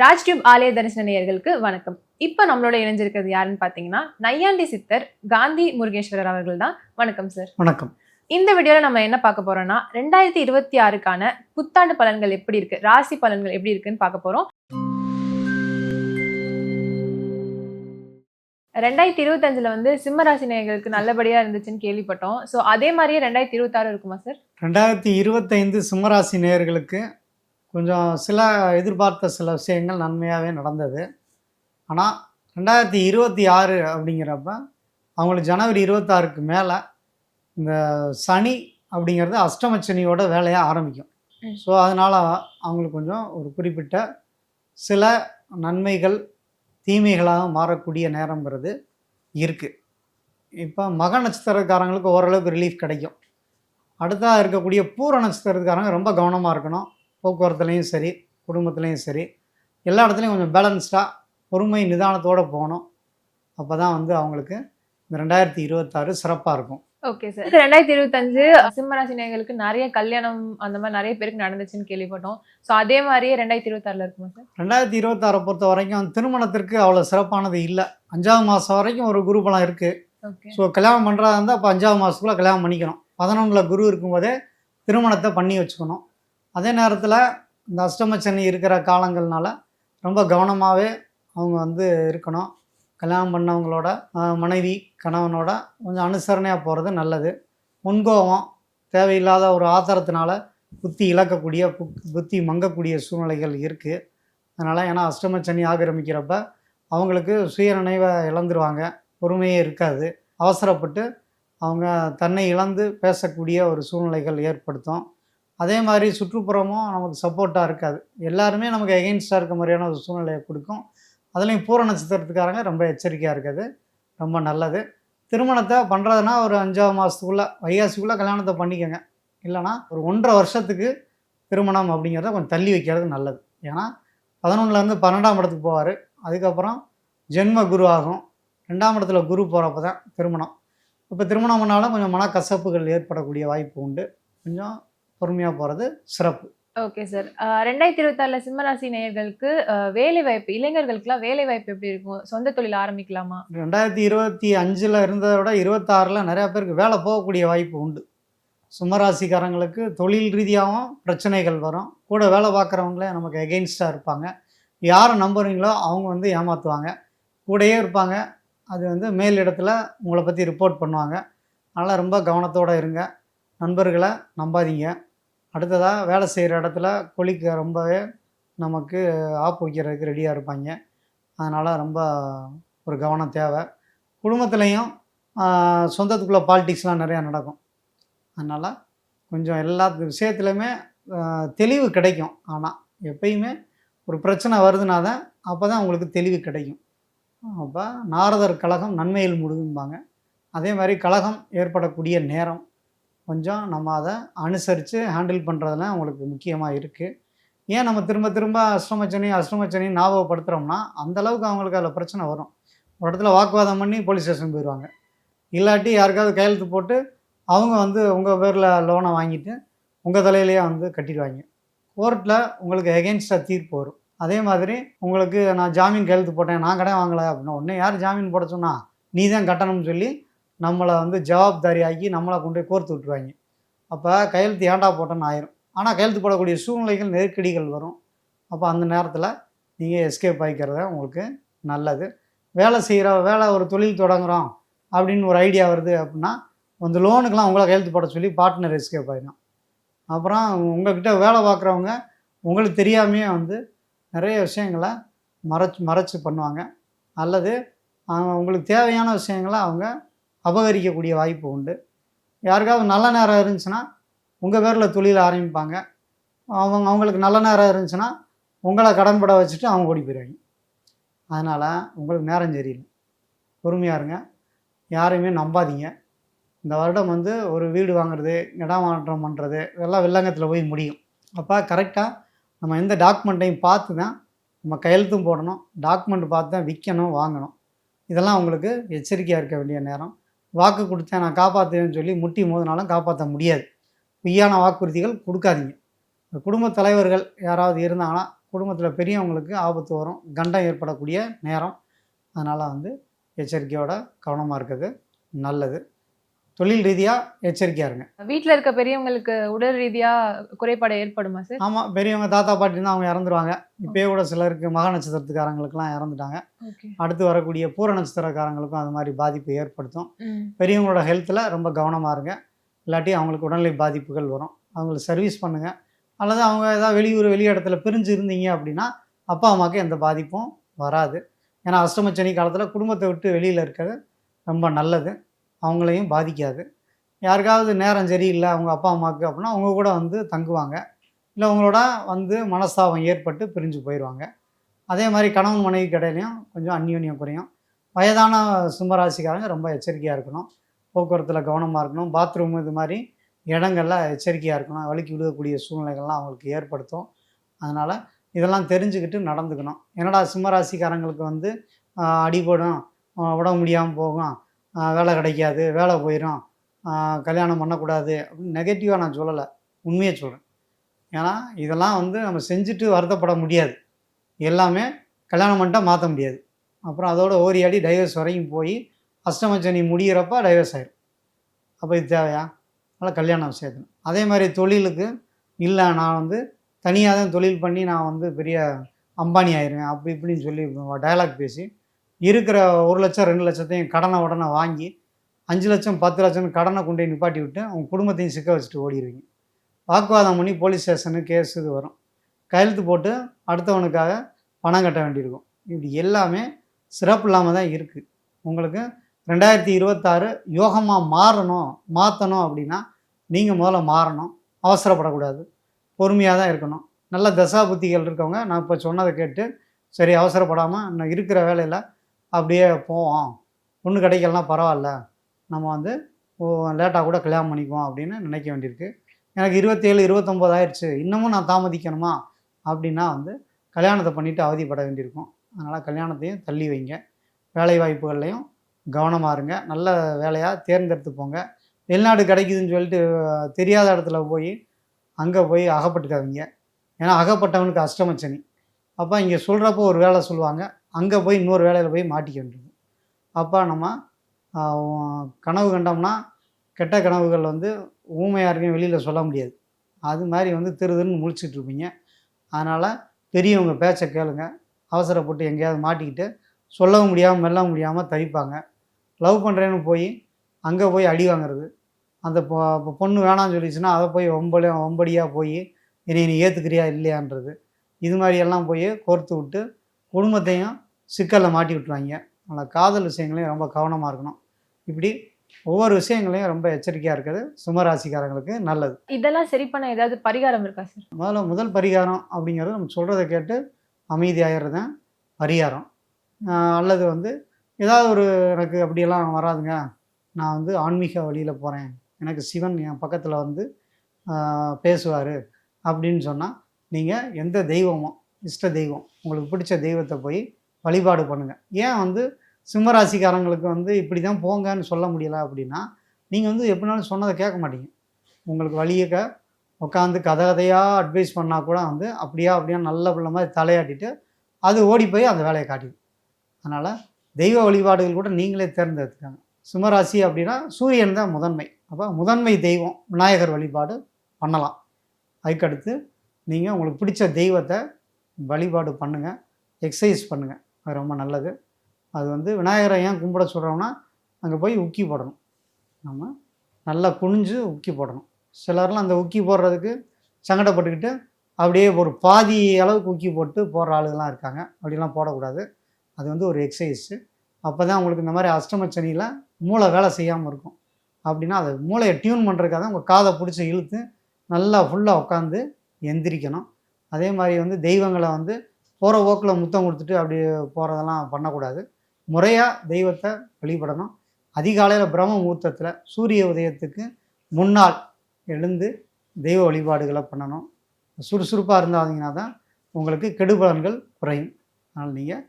ராஜ்டியூப் ஆலய தரிசன நேயர்களுக்கு வணக்கம். இப்ப நம்மளோட இணைஞ்சிருக்கிறது யாருன்னு பாத்தீங்கன்னா நையாண்டி சித்தர் காந்தி முருகேஸ்வரர் அவர்கள் தான். வணக்கம் சார். வணக்கம். இந்த வீடியோல நம்ம என்ன பார்க்க போறோம்னா 2026க்கான புத்தாண்டு பலன்கள் எப்படி இருக்கு, ராசி பலன்கள் எப்படி இருக்குன்னு பார்க்க போறோம். 2025 சிம்ம ராசி நேயர்களுக்கு நல்லபடியா இருந்துச்சுன்னு கேள்விப்பட்டோம். சோ அதே மாதிரியே 2026 இருக்குமா சார்? 2025 சிம்மராசி நேயர்களுக்கு கொஞ்சம் எதிர்பார்த்த சில விஷயங்கள் நன்மையாகவே நடந்தது. ஆனால் 2026 அப்படிங்கிறப்ப அவங்களுக்கு ஜனவரி 26க்கு மேலே இந்த சனி அப்படிங்கிறது அஷ்டமச்சனியோட வேலையை ஆரம்பிக்கும். ஸோ அதனால் அவங்களுக்கு கொஞ்சம் ஒரு குறிப்பிட்ட சில நன்மைகள் தீமைகளாக மாறக்கூடிய நேரங்கிறது இருக்குது. இப்போ மக நட்சத்திரக்காரங்களுக்கு ஓரளவுக்கு ரிலீஃப் கிடைக்கும். அடுத்ததாக இருக்கக்கூடிய பூர நட்சத்திரக்காரங்க ரொம்ப கவனமாக இருக்கணும். போக்குவரத்துலேயும் சரி, குடும்பத்துலேயும் சரி, எல்லா இடத்துலையும் கொஞ்சம் பேலன்ஸ்டாக பொறுமை நிதானத்தோடு போகணும். அப்போ தான் அவங்களுக்கு இந்த 2026 சிறப்பாக இருக்கும். Okay sir. 2025 சிம்மராசி நேயர்களுக்கு நிறைய கல்யாணம் அந்த மாதிரி நிறைய பேருக்கு நடந்துச்சுன்னு கேள்விப்பட்டோம். ஸோ அதே மாதிரியே 2026 இருக்குமா சார்? 2026 பொறுத்த வரைக்கும் திருமணத்திற்கு அவ்வளோ சிறப்பானது இல்லை. 5ஆவது மாதம் வரைக்கும் ஒரு குரு பலம் இருக்குது. ஸோ கல்யாணம் பண்ணுறதா இருந்தால் அப்போ 5ஆவது மாதத்துக்குள்ளே கல்யாணம் பண்ணிக்கணும். 11ல் குரு இருக்கும்போதே திருமணத்தை பண்ணி வச்சுக்கணும். அதே நேரத்தில் இந்த அஷ்டமச்சனி இருக்கிற காலங்கள்னால ரொம்ப கவனமாகவே அவங்க இருக்கணும். கல்யாணம் பண்ணவங்களோட மனைவி கணவனோட கொஞ்சம் அனுசரணையாக போகிறது நல்லது. முன்கோபம் தேவையில்லாத ஒரு ஆத்திரத்தினால புத்தி இழக்கக்கூடிய புத்தி மங்கக்கூடிய சூழ்நிலைகள் இருக்குது. அதனால் ஏன்னா அஷ்டமச்சனி ஆக்கிரமிக்கிறப்ப அவங்களுக்கு சுயநினைவை இழந்துருவாங்க, பொறுமையே இருக்காது. அவசரப்பட்டு அவங்க தன்னை இழந்து பேசக்கூடிய ஒரு சூழ்நிலைகள் ஏற்படுத்தும். அதே மாதிரி சுற்றுப்புறமும் நமக்கு சப்போர்ட்டாக இருக்காது. எல்லாருமே நமக்கு எகெயின்ஸ்டாக இருக்க மாதிரியான ஒரு சூழ்நிலையை கொடுக்கும். அதுலேயும் பூர நட்சத்திரத்துக்காரங்க ரொம்ப எச்சரிக்கையாக இருக்குது. ரொம்ப நல்லது. திருமணத்தை பண்ணுறதுனா ஒரு 5ஆவது மாதத்துக்குள்ளே வைகாசிக்குள்ளே கல்யாணத்தை பண்ணிக்கோங்க. இல்லைனா ஒரு 1.5 வருஷத்துக்கு திருமணம் அப்படிங்கிறத கொஞ்சம் தள்ளி வைக்கிறது நல்லது. ஏன்னா 11லேருந்து 12ஆம் இடத்துக்கு போவார். அதுக்கப்புறம் ஜென்ம குரு ஆகும். 2ஆம் இடத்துல குரு போகிறப்ப தான் திருமணம். இப்போ திருமணம் பண்ணாலும் கொஞ்சம் மனக்கசப்புகள் ஏற்படக்கூடிய வாய்ப்பு உண்டு. கொஞ்சம் பொறுமையாக போகிறது சிறப்பு. Okay sir. 2026 சிம்மராசி நேயர்களுக்கு வேலை வாய்ப்பு, இளைஞர்களுக்குலாம் வேலை வாய்ப்பு எப்படி இருக்கும்? சொந்த தொழில் ஆரம்பிக்கலாமா? 2025 இருந்ததை விட 26 நிறையா பேருக்கு வேலை போகக்கூடிய வாய்ப்பு உண்டு. சிம்மராசிக்காரங்களுக்கு தொழில் ரீதியாகவும் பிரச்சனைகள் வரும். கூட வேலை பார்க்குறவங்களே நமக்கு எகெயின்ஸ்டாக இருப்பாங்க. யாரை நம்புறீங்களோ அவங்க ஏமாற்றுவாங்க. கூடயே இருப்பாங்க. அது மேல் இடத்துல உங்களை பற்றி ரிப்போர்ட் பண்ணுவாங்க. அதனால் ரொம்ப கவனத்தோடு இருங்க. நண்பர்களை நம்பாதீங்க. அடுத்ததாக வேலை செய்கிற இடத்துல கொலிக்க ரொம்பவே நமக்கு ஆப்பு வைக்கிறதுக்கு ரெடியாக இருப்பாங்க. அதனால் ரொம்ப ஒரு கவனம் தேவை. குடும்பத்துலேயும் சொந்தத்துக்குள்ளே பாலிட்டிக்ஸ்லாம் நிறையா நடக்கும். அதனால் கொஞ்சம் எல்லா விஷயத்துலையுமே தெளிவு கிடைக்கும். ஆனால் எப்பயுமே ஒரு பிரச்சனை வருதுனா தான் அப்போ தான் உங்களுக்கு தெளிவு கிடைக்கும். அப்போ நாரதர் கலகம் நன்மையில் முடியும்பாங்க. அதே மாதிரி கலகம் ஏற்படக்கூடிய நேரம் கொஞ்சம் நம்ம அதை அனுசரித்து ஹேண்டில் பண்ணுறதுல அவங்களுக்கு முக்கியமாக இருக்குது. ஏன் நம்ம திரும்ப திரும்ப அஷ்டமச்சனி ஞாபகப்படுத்துகிறோம்னா அந்தளவுக்கு அவங்களுக்கு அதில் பிரச்சனை வரும். ஒரு இடத்துல வாக்குவாதம் பண்ணி போலீஸ் ஸ்டேஷன் போயிடுவாங்க. இல்லாட்டி யாருக்காவது கையெழுத்து போட்டு அவங்க உங்கள் பேரில் லோனை வாங்கிட்டு உங்கள் தலையிலேயே கட்டிடுவாங்க. கோர்ட்டில் உங்களுக்கு எகெயின்ஸ்டாக தீர்ப்பு வரும். அதே மாதிரி உங்களுக்கு நான் ஜாமீன் கையெழுத்து போட்டேன், நான் கடன் வாங்கலை அப்படின்னா உடனே யார் ஜாமீன் போட சொன்னால் நீ தான் கட்டணும்னு சொல்லி நம்மளை ஜவாப்தாரி ஆக்கி நம்மளை கொண்டு போய் கோர்த்து விட்டுருவாங்க. அப்போ கையெழுத்து ஏண்டா போட்டோன்னு ஆயிரும். ஆனால் கையெழுத்து போடக்கூடிய சூழ்நிலைகள் நெருக்கடிகள் வரும். அப்போ அந்த நேரத்தில் நீங்கள் எஸ்கேப் ஆகிக்கிறத உங்களுக்கு நல்லது. வேலை ஒரு தொழில் தொடங்குகிறோம் அப்படின்னு ஒரு ஐடியா வருது அப்படின்னா லோனுக்கெலாம் உங்களை கையெழுத்து போட சொல்லி பார்ட்னர் எஸ்கேப் ஆகிடும். அப்புறம் உங்கள்கிட்ட வேலை பார்க்குறவங்க உங்களுக்கு தெரியாமையே நிறைய விஷயங்களை மறைச்சு பண்ணுவாங்க. அல்லது உங்களுக்கு தேவையான விஷயங்களை அவங்க அபகரிக்கக்கூடிய வாய்ப்பு உண்டு. யாருக்காவது நல்ல நேரம் இருந்துச்சுன்னா உங்கள் பேரில் தொழில் ஆரம்பிப்பாங்க. அவங்களுக்கு நல்ல நேரம் இருந்துச்சுன்னா உங்களை கடன்பட வச்சுட்டு அவங்க ஓடி போயிடுவாங்க. அதனால் உங்களுக்கு நேரம் சரியில்லை. பொறுமையாக இருங்க. யாரையுமே நம்பாதீங்க. இந்த வருடம் ஒரு வீடு வாங்குறது, இடம் மாற்றம் பண்ணுறது இதெல்லாம் வில்லங்கத்தில் போய் முடியும். அப்போ கரெக்டாக நம்ம எந்த டாக்குமெண்ட்டையும் பார்த்து தான் நம்ம கையெழுத்தும் போடணும். டாக்குமெண்ட் பார்த்து தான் விற்கணும், வாங்கணும். இதெல்லாம் உங்களுக்கு எச்சரிக்கையாக இருக்க வேண்டிய நேரம். வாக்கு கொடுத்தேன் நான் காப்பாற்றுவேன்னு சொல்லி முட்டி மோதினாலும் காப்பாற்ற முடியாது. பொய்யான வாக்குறுதிகள் கொடுக்காதீங்க. குடும்ப தலைவர்கள் யாராவது இருந்தாங்கன்னா குடும்பத்தில் பெரியவங்களுக்கு ஆபத்து வரும், கண்டம் ஏற்படக்கூடிய நேரம். அதனால் வந்து எச்சரிக்கையோட கவனமாக இருக்கிறது நல்லது. தொழில் ரீதியாக எச்சரிக்கையாக இருங்க. வீட்ல இருக்க பெரியவங்களுக்கு உடல் ரீதியா குறைபாடு ஏற்படுமா சார்? ஆமாம், பெரியவங்க தாத்தா பாட்டி தான் அவங்க இறந்துருவாங்க. இப்போயே கூட சிலருக்கு மக நட்சத்திரத்துக்காரங்களுக்கெல்லாம் இறந்துட்டாங்க. ஓகே. அடுத்து வரக்கூடிய பூர நட்சத்திரக்காரங்களுக்கும் அது மாதிரி பாதிப்பு ஏற்படுத்தும். ம். பெரியவங்களோட ஹெல்த்தில் ரொம்ப கவனமாக இருங்க. இல்லாட்டி அவங்களுக்கு உடல்நிலை பாதிப்புகள் வரும். அவங்களுக்கு சர்வீஸ் பண்ணுங்கள். அல்லது அவங்க ஏதாவது வெளி இடத்துல பிரிஞ்சு இருந்தீங்க அப்படின்னா அப்பா அம்மாவுக்கு எந்த பாதிப்பும் வராது. ஏன்னா அஷ்டமச்சனி காலத்தில் குடும்பத்தை விட்டு வெளியில் இருக்கிறது ரொம்ப நல்லது, அவங்களையும் பாதிக்காது. யாருக்காவது நேரம் சரியில்லை அவங்க அப்பா அம்மாவுக்கு அப்படின்னா அவங்க கூட வந்து தங்குவாங்க, இல்லை அவங்களோட வந்து மனஸ்தாபம் ஏற்பட்டு பிரிஞ்சு போயிடுவாங்க. அதே மாதிரி கணவன் மனைவி இடையிலையும் கொஞ்சம் அந்யோன்யம் குறையும். வயதான சிம்மராசிக்காரங்க ரொம்ப எச்சரிக்கையாக இருக்கணும், போக்குவரத்தில் கவனமாக இருக்கணும், பாத்ரூம் இது மாதிரி இடங்கள்ல எச்சரிக்கையாக இருக்கணும். வழுக்கி விழுகக்கூடிய சூழ்நிலைகள்லாம் அவங்களுக்கு ஏற்படுத்தும். அதனால் இதெல்லாம் தெரிஞ்சுக்கிட்டு நடந்துக்கணும். என்னடா சிம்மராசிக்காரங்களுக்கு வந்து அடிபடும், உடம்பு முடியாமல் போகும், வேலை கிடைக்காது, வேலை போயிடும், கல்யாணம் பண்ணக்கூடாது அப்படின்னு நெகட்டிவாக நான் சொல்லலை, உண்மையை சொல்கிறேன். ஏன்னா இதெல்லாம் வந்து நம்ம செஞ்சுட்டு வருத்தப்பட முடியாது. எல்லாமே கல்யாணம் பண்ணிட்டா மாற்ற முடியாது. அப்புறம் அதோட ஓரியாடி டைவர்ஸ் வரையும் போய் அஷ்டமச்சனி முடிகிறப்ப டைவர்ஸ் ஆயிடும். அப்போ இது தேவையா? அதனால் கல்யாணம் சேர்க்கணும். அதே மாதிரி தொழிலுக்கு இல்லை நான் வந்து தனியாக தான் தொழில் பண்ணி நான் வந்து பெரிய அம்பானி ஆயிடுவேன் அப்படி இப்படின்னு சொல்லி டயலாக் பேசி இருக்கிற 1 லட்சம் 2 லட்சத்தையும் கடனை உடனே வாங்கி 5 லட்சம் 10 லட்சம்னு கடனை கொண்டு போய் நிப்பாட்டி விட்டு அவங்க குடும்பத்தையும் சிக்க வச்சுட்டு ஓடிடுவீங்க. வாக்குவாதம் பண்ணி போலீஸ் ஸ்டேஷனு கேஸ் இது வரும், கையெழுத்து போட்டு அடுத்தவனுக்காக பணம் கட்ட வேண்டியிருக்கும். இப்படி எல்லாமே சிறப்பு இல்லாமல் தான் இருக்குது. உங்களுக்கு 2026 யோகமாக மாற்றணும் அப்படின்னா நீங்கள் முதல்ல மாறணும். அவசரப்படக்கூடாது, பொறுமையாக தான் இருக்கணும். நல்ல தசா புத்திகள் இருக்கவங்க நான் இப்போ சொன்னதை கேட்டு சரி அவசரப்படாமல் இன்னும் இருக்கிற வேலையில் அப்படியே போவோம், பொண்ணு கிடைக்கலாம் பரவாயில்ல, நம்ம வந்து லேட்டாக கூட கல்யாணம் பண்ணிக்குவோம் அப்படின்னு நினைக்க வேண்டியிருக்கு. எனக்கு 27 29 ஆயிடுச்சு, இன்னமும் நான் தாமதிக்கணுமா அப்படின்னா வந்து கல்யாணத்தை பண்ணிவிட்டு அவதிப்பட வேண்டியிருக்கும். அதனால் கல்யாணத்தையும் தள்ளி வைங்க. வேலை வாய்ப்புகள்லையும் கவனமாக இருங்க. நல்ல வேலையாக தேர்ந்தெடுத்து போங்க. வெளிநாடு கிடைக்குதுன்னு சொல்லிட்டு தெரியாத இடத்துல போய் அங்கே போய் அகப்பட்டுக்காதீங்க. ஏன்னா அகப்பட்டவனுக்கு அஷ்டமச்சனி. அப்போ இங்கே சொல்கிறப்போ ஒரு வேலை சொல்லுவாங்க, அங்கே போய் இன்னொரு வேலையில் போய் மாட்டிக்க வேண்டியது. அப்போ நம்ம கனவு கண்டோம்னா கெட்ட கனவுகள் வந்து ஊமையாக இருக்கையும் வெளியில் சொல்ல முடியாது. அது மாதிரி வந்து திருன்னு முழிச்சிட்ருப்பீங்க. அதனால் பெரியவங்க பேச்சை கேளுங்க. அவசரப்பட்டு எங்கேயாவது மாட்டிக்கிட்டு சொல்லவும் முடியாமல் மெல்லவும் முடியாமல் தவிப்பாங்க. லவ் பண்ணுறேன்னு போய் அங்கே போய் அடி வாங்குறது, அந்த பொண்ணு வேணான்னு சொல்லிச்சுன்னா அதை போய் ஒம்படியாக போய் நீ ஏற்றுக்கிறியா இல்லையான்றது, இது மாதிரியெல்லாம் போய் கோர்த்து விட்டு குடும்பத்தையும் சிக்கலில் மாட்டி விட்டுருவாங்க. அதனால் காதல் விஷயங்களையும் ரொம்ப கவனமாக இருக்கணும். இப்படி ஒவ்வொரு விஷயங்களையும் ரொம்ப எச்சரிக்கையாக இருக்கிறது சிம்மராசிக்காரங்களுக்கு நல்லது. இதெல்லாம் சரி பண்ண ஏதாவது பரிகாரம் இருக்கா சார்? முதல் பரிகாரம் அப்படிங்கிறது நம்ம சொல்கிறத கேட்டு அமைதியாகிறது தான் பரிகாரம். அல்லது வந்து ஏதாவது ஒரு எனக்கு அப்படியெல்லாம் வராதுங்க, நான் வந்து ஆன்மீக வழியில் போகிறேன், எனக்கு சிவன் என் பக்கத்தில் வந்து பேசுவார் அப்படின்னு சொன்னால் நீங்கள் எந்த தெய்வமோ இஷ்ட தெய்வம் உங்களுக்கு பிடிச்ச தெய்வத்தை போய் வழிபாடு பண்ணுங்கள். ஏன் வந்து சிம்மராசிக்காரங்களுக்கு வந்து இப்படி தான் போங்கன்னு சொல்ல முடியலை அப்படின்னா நீங்கள் வந்து எப்படினாலும் சொன்னதை கேட்க மாட்டீங்க. உங்களுக்கு வழியை உட்காந்து கதையாக அட்வைஸ் பண்ணால் கூட வந்து அப்படியா நல்ல பிள்ளை மாதிரி தலையாட்டிட்டு அது ஓடி போய் அந்த வேலையை காட்டிடும். அதனால் தெய்வ வழிபாடுகள் கூட நீங்களே தேர்ந்தெடுத்துக்காங்க. சிம்மராசி அப்படின்னா சூரியன் தான் முதன்மை. அப்போ முதன்மை தெய்வம் விநாயகர் வழிபாடு பண்ணலாம். அதுக்கடுத்து நீங்கள் உங்களுக்கு பிடிச்ச தெய்வத்தை வழிபாடு பண்ணுங்கள், எக்ஸசைஸ் பண்ணுங்கள், அது ரொம்ப நல்லது. அது வந்து விநாயகரை ஏன் கும்பிட சொல்கிறோம்னா அங்கே போய் உக்கி போடணும், நம்ம நல்லா குனிஞ்சு உக்கி போடணும். சிலர்லாம் அந்த உக்கி போடுறதுக்கு சங்கடப்பட்டுக்கிட்டு அப்படியே ஒரு பாதி அளவுக்கு உக்கி போட்டு போடுற ஆளுகள்லாம் இருக்காங்க. அப்படிலாம் போடக்கூடாது. அது வந்து ஒரு எக்ஸசைஸு. அப்போ தான் உங்களுக்கு இந்த மாதிரி அஷ்டமச்சனியில் மூளை வேலை செய்யாமல் இருக்கும். அப்படின்னா அது மூளையை டியூன் பண்ணுறதுக்காக தான் உங்கள் காதை பிடிச்சி இழுத்து நல்லா ஃபுல்லாக உட்காந்து எந்திரிக்கணும். அதே மாதிரி வந்து தெய்வங்களை வந்து போகிற போக்கில் முத்தம் கொடுத்துட்டு அப்படி போகிறதெல்லாம் பண்ணக்கூடாது. முறையாக தெய்வத்தை வழிபடணும். அதிகாலையில் பிரம்ம முகூர்த்தத்தில் சூரிய உதயத்துக்கு முன்னால் எழுந்து தெய்வ வழிபாடுகளை பண்ணணும். சுறுசுறுப்பாக இருந்தாதீங்கன்னா தான் உங்களுக்கு கெடுபலன்கள் குறையும். அதனால் நீங்கள்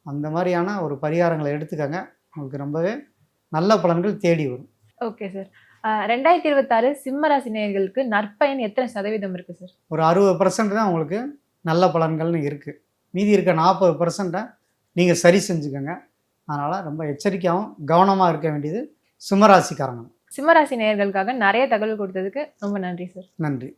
அந்த மாதிரியான ஒரு பரிகாரங்களை எடுத்துக்கங்க, உங்களுக்கு ரொம்பவே நல்ல பலன்கள் தேடி வரும். Okay sir. 2026 சிம்மராசி நேயர்களுக்கு நற்பயன் எத்தனை சதவீதம் இருக்குது சார்? ஒரு 60% தான் உங்களுக்கு நல்ல பலன்கள்னு இருக்குது. மீதி இருக்க 40% நீங்கள் சரி செஞ்சுக்கோங்க. அதனால் ரொம்ப எச்சரிக்கையாகவும் கவனமாக இருக்க வேண்டியது சிம்மராசிக்காரங்க. சிம்மராசி நேயர்களுக்காக நிறைய தகவல் கொடுத்ததுக்கு ரொம்ப நன்றி சார். நன்றி.